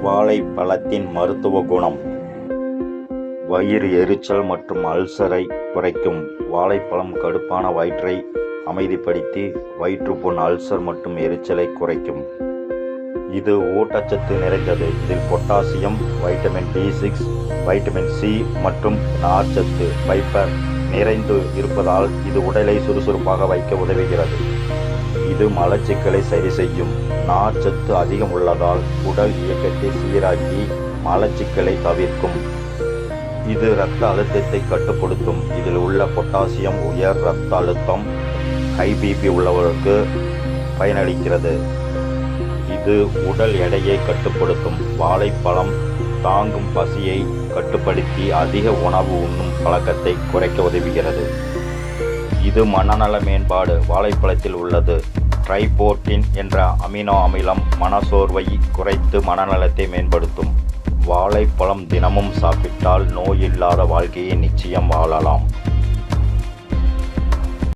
வாழைப்பழத்தின் மருத்துவ குணம். வயிறு எரிச்சல் மற்றும் அல்சரை குறைக்கும். வாழைப்பழம் கடுப்பான வயிற்றை அமைதிப்படுத்தி வயிற்றுப்புண், அல்சர் மற்றும் எரிச்சலை குறைக்கும். இது ஊட்டச்சத்து நிறைந்தது. இதில் potassium, vitamin B6, vitamin C மற்றும் நார்ச்சத்து ஃபைபர் நிறைந்து இருப்பதால் இது உடலை சுறுசுறுப்பாக வைக்க உதவுகிறது. இது மலச்சிக்கலை சரி செய்யும். நார்ச்சத்து அதிகம் உள்ளதால் உடல் இயக்கத்தை சீராக்கி மலச்சிக்கலை தவிர்க்கும். இது இரத்த அழுத்தத்தை கட்டுப்படுத்தும். இதில் உள்ள பொட்டாசியம் உயர் இரத்த அழுத்தம், ஹை BP உள்ளவர்களுக்கு பயனளிக்கிறது. இது உடல் எடையை கட்டுப்படுத்தும். வாழைப்பழம் தாங்கும் பசியை கட்டுப்படுத்தி அதிக உணவு உண்ணும் பழக்கத்தை குறைக்க உதவுகிறது. இது மனநல மேம்பாடு. வாழைப்பழத்தில் உள்ளது ட்ரைபோர்டின் என்ற அமினோ அமிலம் மனசோர்வை குறைத்து மனநலத்தை மேம்படுத்தும். வாழைப்பழம் தினமும் சாப்பிட்டால் நோயில்லாத வாழ்க்கையை நிச்சயம் வாழலாம்.